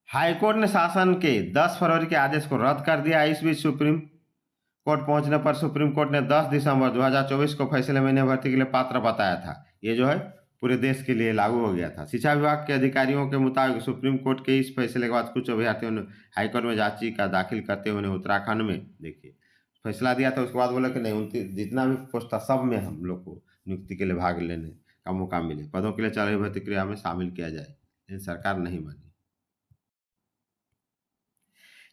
High court ने शासन के 10 फरवरी के आदेश को रद्द कर दिया। इस बीच सुप्रीम कोर्ट पहुंचने पर सुप्रीम कोर्ट ने 10 दिसंबर 2024 को फैसले में इन्हें भर्ती के लिए पात्र बताया था। ये जो है पूरे देश के लिए लागू हो गया था। शिक्षा विभाग के अधिकारियों के मुताबिक सुप्रीम कोर्ट के इस फैसले के बाद कुछ अभ्यर्थियों ने हाईकोर्ट में याचिका दाखिल करते हुए उत्तराखंड में देखिए फैसला दिया था। उसके बाद बोला कि नहीं, जितना भी पोस्ट था सब में हम लोग को नियुक्ति के लिए भाग लेने का मौका मिले, पदों के लिए चल रही भर्ती प्रक्रिया में शामिल किया जाए, लेकिन सरकार नहीं मानी।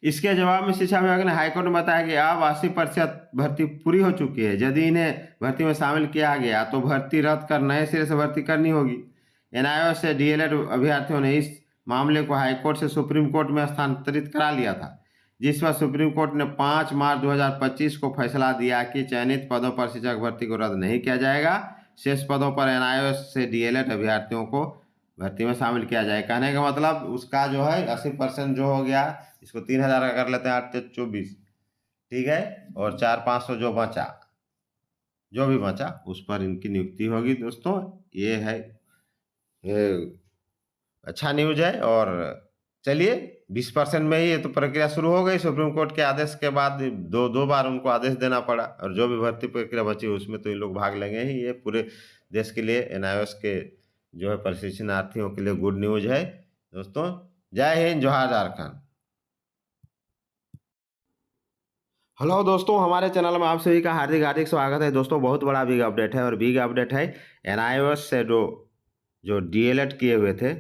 इसके जवाब में शिक्षा विभाग ने हाईकोर्ट में बताया कि अब 80% भर्ती पूरी हो चुकी है। यदि इन्हें भर्ती में शामिल किया गया तो भर्ती रद्द कर नए सिरे से भर्ती करनी होगी। एनआईओ से डीएलएड अभ्यर्थियों ने इस मामले को हाईकोर्ट से सुप्रीम कोर्ट में स्थानांतरित करा लिया था, जिस पर सुप्रीम कोर्ट ने 5 मार्च 2025 को फैसला दिया कि चयनित पदों पर शिक्षक भर्ती को रद्द नहीं किया जाएगा। शेष पदों पर एनआईओ से डीएलएड अभ्यर्थियों को भर्ती में शामिल किया जाए। कहने का मतलब उसका जो है 80% जो हो गया, इसको 3000 का कर लेते हैं, 8-24, ठीक है, और 400-500 जो भी बचा उस पर इनकी नियुक्ति होगी। दोस्तों ये है, ये अच्छा न्यूज है। और चलिए 20% में ही ये तो प्रक्रिया शुरू हो गई। सुप्रीम कोर्ट के आदेश के बाद दो बार उनको आदेश देना पड़ा, और जो भी भर्ती प्रक्रिया बची उसमें तो ये लोग भाग लेंगे ही। ये पूरे देश के लिए एनआईओएस के जो है प्रशिक्षणार्थियों के लिए गुड न्यूज है। दोस्तों जय हिंद, जोहार झारखंड। हेलो दोस्तों, हमारे चैनल में आप सभी का हार्दिक हार्दिक स्वागत है। दोस्तों बहुत बड़ा बिग अपडेट है, और बिग अपडेट है एनआईओएस से जो डीएलएड किए हुए थे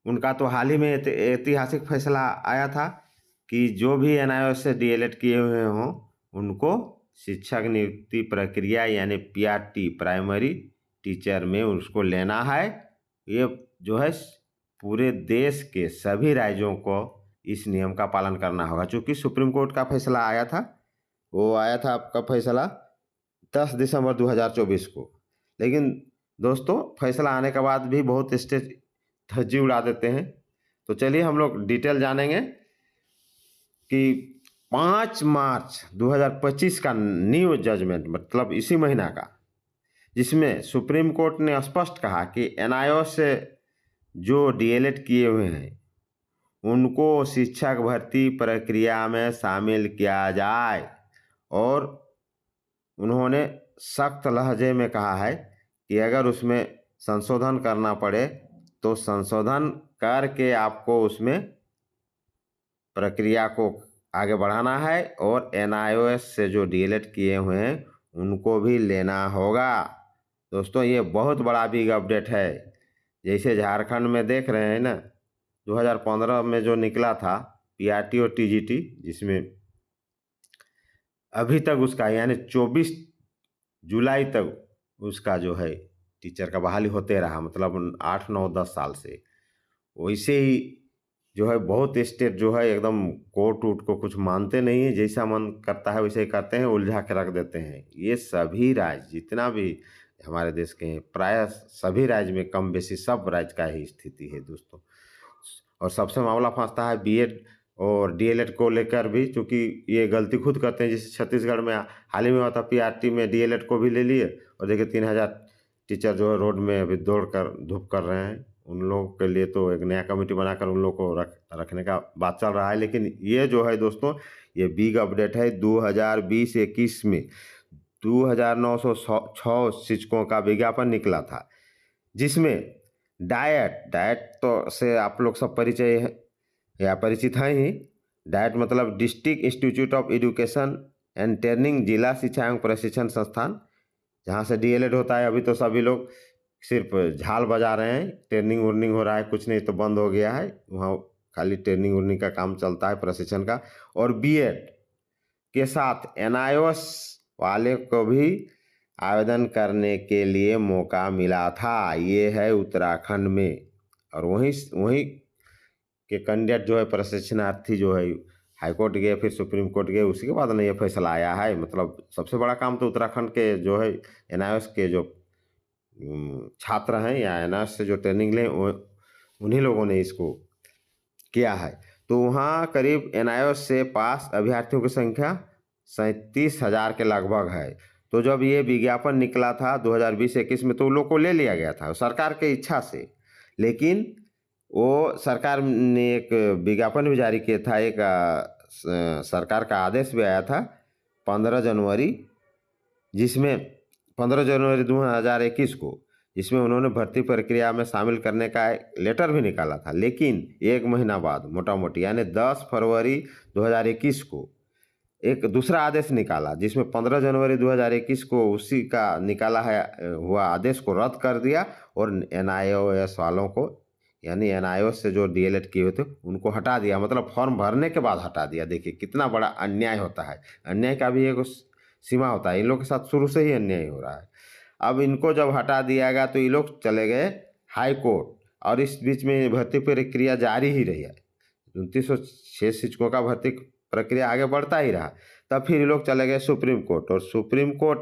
उनका तो हाल ही में ऐतिहासिक फैसला आया था कि जो भी एनआईओएस से डीएलएड किए हुए हों उनको शिक्षक नियुक्ति प्रक्रिया यानी पीआरटी प्राइमरी टीचर में उसको लेना है। ये जो है पूरे देश के सभी राज्यों को इस नियम का पालन करना होगा। चूँकि सुप्रीम कोर्ट का फैसला आया था, वो आया था आपका फैसला 10 दिसंबर 2024 को, लेकिन दोस्तों फैसला आने के बाद भी बहुत स्टेट धज्जी उड़ा देते हैं। तो चलिए हम लोग डिटेल जानेंगे कि 5 मार्च 2025 का न्यू जजमेंट, मतलब इसी महीना का, जिसमें सुप्रीम कोर्ट ने स्पष्ट कहा कि एनआईओ से जो डीएलएड किए हुए हैं उनको शिक्षक भर्ती प्रक्रिया में शामिल किया जाए। और उन्होंने सख्त लहजे में कहा है कि अगर उसमें संशोधन करना पड़े तो संशोधन करके आपको उसमें प्रक्रिया को आगे बढ़ाना है, और एनआईओएस से जो डीएलएड किए हुए हैं उनको भी लेना होगा। दोस्तों ये बहुत बड़ा बिग अपडेट है। जैसे झारखंड में देख रहे हैं ना, 2015 में जो निकला था पीआरटी और टीजीटी, जिसमें अभी तक उसका यानी 24 जुलाई तक उसका जो है टीचर का बहाली होते रहा, मतलब 8, 9, 10 साल से। वैसे ही जो है बहुत स्टेट जो है एकदम कोर्ट उट को कुछ मानते नहीं है, जैसा मन करता है वैसे ही करते हैं, उलझा के रख देते हैं। ये सभी राज्य जितना भी हमारे देश के हैं, प्राय सभी राज्य में कम बेसी सब राज्य का ही स्थिति है दोस्तों। और सबसे मामला फंसता है बीएड और डीएलएड को लेकर भी, क्योंकि ये गलती खुद करते हैं। जैसे छत्तीसगढ़ में हाल ही में हुआ था, पीआरटी में डीएलएड को भी ले लिए, और देखिए 3000 टीचर जो है रोड में अभी दौड़ कर धूप कर रहे हैं। उन लोगों के लिए तो एक नया कमेटी बनाकर उन लोगों को रखने का बात चल रहा है। लेकिन ये जो है दोस्तों, ये बिग अपडेट है। 2020-21 में 2906 शिक्षकों का विज्ञापन निकला था, जिसमें डायट तो से आप लोग सब परिचय है या परिचित हैं ही। डायट मतलब district institute of education and training, जिला शिक्षा एवं प्रशिक्षण संस्थान, जहाँ से डीएलएड होता है। अभी तो सभी लोग सिर्फ झाल बजा रहे हैं, ट्रेनिंग व्रेनिंग हो रहा है कुछ नहीं, तो बंद हो गया है। वहाँ खाली ट्रेनिंग व्रेनिंग का काम चलता है, प्रशिक्षण का। और बीएड के साथ एनआईओएस वाले को भी आवेदन करने के लिए मौका मिला था। ये है उत्तराखंड में। और वहीं के कैंडिडेट जो है प्रशिक्षणार्थी जो है हाईकोर्ट गए, फिर सुप्रीम कोर्ट गए, उसी के बाद ना ये फैसला आया है। मतलब सबसे बड़ा काम तो उत्तराखंड के जो है एनआईओएस के जो छात्र हैं या एनआईओएस से जो ट्रेनिंग लें, उन्हीं लोगों ने इसको किया है। तो वहाँ करीब एनआईओएस से पास अभ्यर्थियों की संख्या 37,000 के लगभग है। तो जब ये विज्ञापन निकला था 2020-21 में, तो उन लोग को ले लिया गया था सरकार की इच्छा से। लेकिन वो सरकार ने एक विज्ञापन भी जारी किया था, एक सरकार का आदेश भी आया था 15 जनवरी, जिसमें 15 जनवरी 2021 को, जिसमें उन्होंने भर्ती प्रक्रिया में शामिल करने का एक लेटर भी निकाला था। लेकिन एक महीना बाद मोटा मोटी यानी 10 फरवरी 2021 को एक दूसरा आदेश निकाला, जिसमें 15 जनवरी 2021 को उसी का निकाला है हुआ आदेश को रद्द कर दिया और NIOS वालों को, यानी NIOS से जो DLED किए हुए थे उनको हटा दिया, मतलब फॉर्म भरने के बाद हटा दिया। देखिए कितना बड़ा अन्याय होता है, अन्याय का भी एक सीमा होता है। इन लोग के साथ शुरू से ही अन्याय हो रहा है। अब इनको जब हटा दिया गया तो ये लोग चले गए हाई कोर्ट, और इस बीच में भर्ती प्रक्रिया जारी ही रही है। 2906 शिक्षकों का भर्ती प्रक्रिया आगे बढ़ता ही रहा। तब फिर ये लोग चले गए सुप्रीम कोर्ट, और सुप्रीम कोर्ट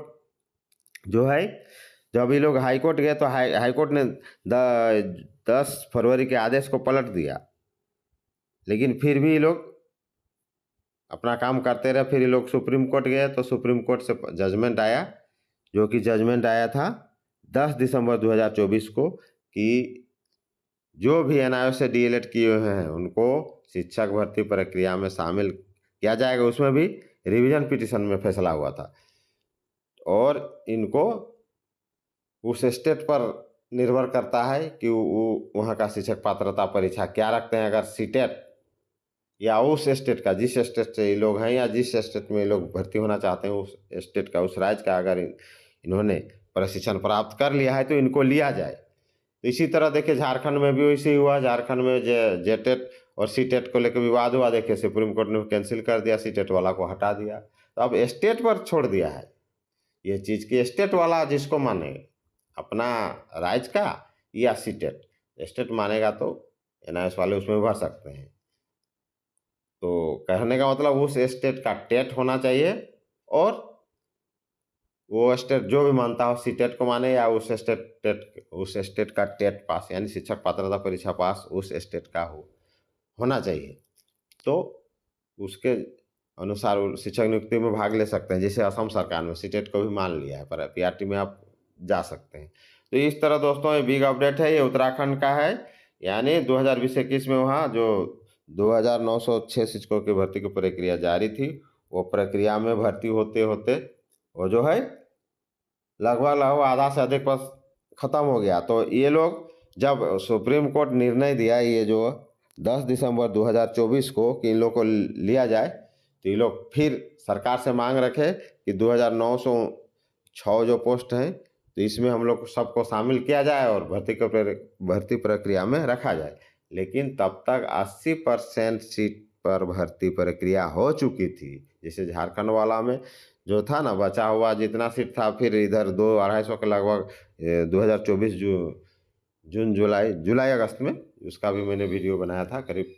जो है, जब ये लोग हाई कोर्ट गए तो हाई कोर्ट ने 10 फरवरी के आदेश को पलट दिया। लेकिन फिर भी ये लोग अपना काम करते रहे। फिर ये लोग सुप्रीम कोर्ट गए तो सुप्रीम कोर्ट से जजमेंट आया, जो कि जजमेंट आया था 10 दिसंबर 2024 को, कि जो भी NIOS से DLED किए हुए हैं उनको शिक्षक भर्ती प्रक्रिया में शामिल किया जाएगा। उसमें भी रिवीजन पिटीशन में फैसला हुआ था, और इनको उस स्टेट पर निर्भर करता है कि वो वहाँ का शिक्षक पात्रता परीक्षा क्या रखते हैं। अगर सीटेट या उस स्टेट का, जिस स्टेट से ये लोग हैं या जिस स्टेट में ये लोग भर्ती होना चाहते हैं उस स्टेट का, उस राज्य का, अगर इन्होंने प्रशिक्षण प्राप्त कर लिया है तो इनको लिया जाए। तो इसी तरह देखिए झारखंड में भी वैसे ही हुआ। झारखंड में जेटेट और सीटेट को लेकर विवाद हुआ। देखिए सुप्रीम कोर्ट ने कैंसिल कर दिया, सीटेट वाला को हटा दिया। तो अब स्टेट पर छोड़ दिया है ये चीज़ कि स्टेट वाला जिसको माने, अपना राज्य का या सीटेट, स्टेट मानेगा तो NIOS वाले उसमें भर सकते हैं। तो कहने का मतलब उस स्टेट का टेट होना चाहिए, और वो स्टेट जो भी मानता हो सीटेट को माने, या उस स्टेट का टेट पास यानी शिक्षक पात्रता परीक्षा पास उस स्टेट का होना चाहिए। तो उसके अनुसार वो शिक्षक नियुक्ति में भाग ले सकते हैं। जैसे असम सरकार में सीटेट को भी मान लिया है, पर PRT में आप जा सकते हैं। तो इस तरह दोस्तों ये बिग अपडेट है, ये उत्तराखंड का है। यानी 2020-21 में वहाँ जो 2906 शिक्षकों की भर्ती की प्रक्रिया जारी थी, वो प्रक्रिया में भर्ती होते होते वो जो है लगभग आधा से अधिक बस ख़त्म हो गया। तो ये लोग जब सुप्रीम कोर्ट निर्णय दिया ये जो 10 दिसंबर 2024 को कि इन लोग को लिया जाए, तो ये लोग फिर सरकार से मांग रखे कि 2906 जो पोस्ट हैं तो इसमें हम लोग सबको शामिल किया जाए और भर्ती प्रक्रिया में रखा जाए। लेकिन तब तक 80% सीट पर भर्ती प्रक्रिया हो चुकी थी। जैसे झारखंड वाला में जो था ना, बचा हुआ जितना सीट था, फिर इधर 200-250 के लगभग 2024 जून जुलाई अगस्त में उसका भी मैंने वीडियो बनाया था। करीब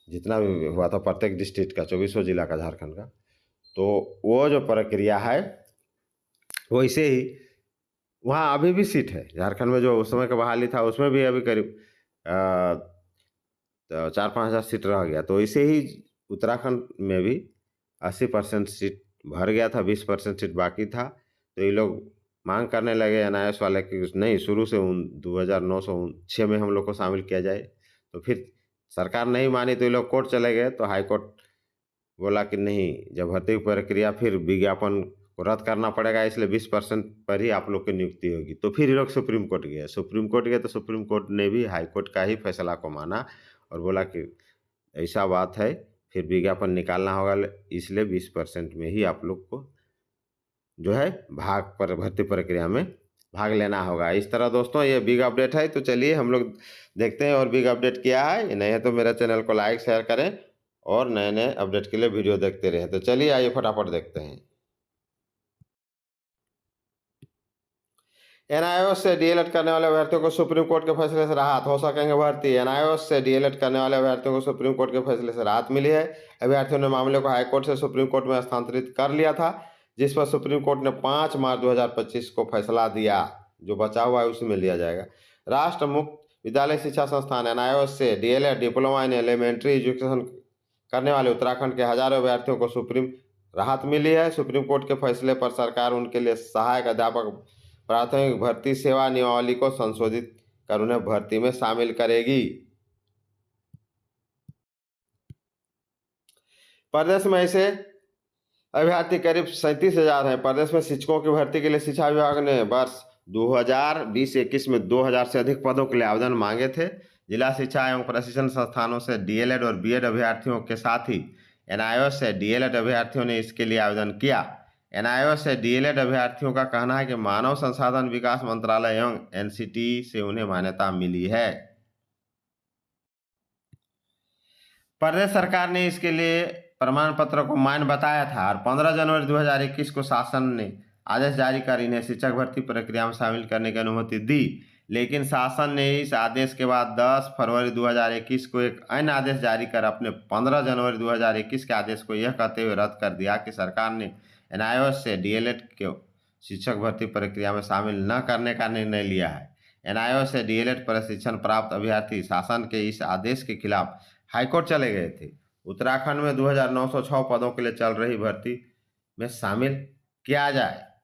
जितना भी हुआ था प्रत्येक डिस्ट्रिक्ट का, 24 जिला का झारखंड का, तो वो जो प्रक्रिया है वैसे ही वहाँ अभी भी सीट है। झारखंड में जो उस समय का बहाली था उसमें भी अभी करीब 4-5 हज़ार सीट रह गया। तो इसे ही उत्तराखंड में भी 80% सीट भर गया था, 20% सीट बाकी था। तो ये लोग मांग करने लगे NIOS वाले कि नहीं, शुरू से 2906 में हम लोग को शामिल किया जाए। तो फिर सरकार नहीं मानी तो ये लोग कोर्ट चले गए। तो हाई कोर्ट बोला कि नहीं, जब भर्ती प्रक्रिया फिर विज्ञापन को रद्द करना पड़ेगा, इसलिए 20% पर ही आप लोग की नियुक्ति होगी। तो फिर ये लोग सुप्रीम कोर्ट गए। तो सुप्रीम कोर्ट ने भी हाई कोर्ट का ही फैसला को माना और बोला कि ऐसा बात है, फिर विज्ञापन निकालना होगा, इसलिए 20% में ही आप लोग को जो है भर्ती प्रक्रिया में भाग लेना होगा। इस तरह दोस्तों ये बिग अपडेट है। तो चलिए हम लोग देखते हैं और बिग अपडेट क्या है। नहीं है तो मेरे चैनल को लाइक शेयर करें और नए नए अपडेट के लिए वीडियो देखते रहें। तो चलिए आइए फटाफट देखते हैं। NIOS से DLED करने वाले अभ्यर्थियों को सुप्रीम कोर्ट के फैसले से राहत, हो सकेंगे भर्ती। NIOS से DLED करने वाले अभ्यर्थियों को सुप्रीम कोर्ट के फैसले से राहत मिली है। अभ्यर्थियों ने मामले को हाईकोर्ट से सुप्रीम कोर्ट में स्थानांतरित कर लिया था, जिस पर सुप्रीम कोर्ट ने 5 मार्च 2025 को फैसला दिया। जो बचा हुआ है उसी में लिया जाएगा। राष्ट्र मुक्त विद्यालय शिक्षा संस्थान NIOS से DLED diploma in elementary education करने वाले उत्तराखंड के हजारों अभ्यर्थियों को सुप्रीम राहत मिली है। सुप्रीम कोर्ट के फैसले पर सरकार उनके लिए सहायक अध्यापक प्राथमिक भर्ती सेवा नियमावली को संशोधित कर उन्हें भर्ती में शामिल करेगी। प्रदेश में ऐसे अभ्यर्थी करीब 37,000 हैं। प्रदेश में शिक्षकों की भर्ती के लिए शिक्षा विभाग ने वर्ष 2020-21 में 2,000 से अधिक पदों के लिए आवेदन मांगे थे। जिला शिक्षा एवं प्रशिक्षण संस्थानों से डीएलएड और बीएड अभ्यर्थियों के साथ ही एनआईओएस से डीएलएड अभ्यर्थियों ने इसके लिए आवेदन किया। एनआईओएस से डीएलएड अभ्यर्थियों का कहना है कि मानव संसाधन विकास मंत्रालय एवं एनसीटी से उन्हें मान्यता मिली है। प्रदेश सरकार ने इसके लिए प्रमाण पत्र को मान्य बताया था और 15 जनवरी 2021 को शासन ने आदेश जारी कर इन्हें शिक्षक भर्ती प्रक्रिया में शामिल करने की अनुमति दी। लेकिन शासन ने इस आदेश के बाद 10 फरवरी 2021 को एक अन्य आदेश जारी कर अपने 15 जनवरी 2021 के आदेश को यह कहते हुए रद्द कर दिया कि सरकार ने एनआईओएस से डीएलएड को शिक्षक भर्ती प्रक्रिया में शामिल न करने का निर्णय लिया है। एनआईओएस से डीएलएड प्रशिक्षण प्राप्त अभ्यर्थी शासन के इस आदेश के खिलाफ हाईकोर्ट चले गए थे। उत्तराखंड में 2,906 पदों के लिए चल रही भर्ती में शामिल किया जाए।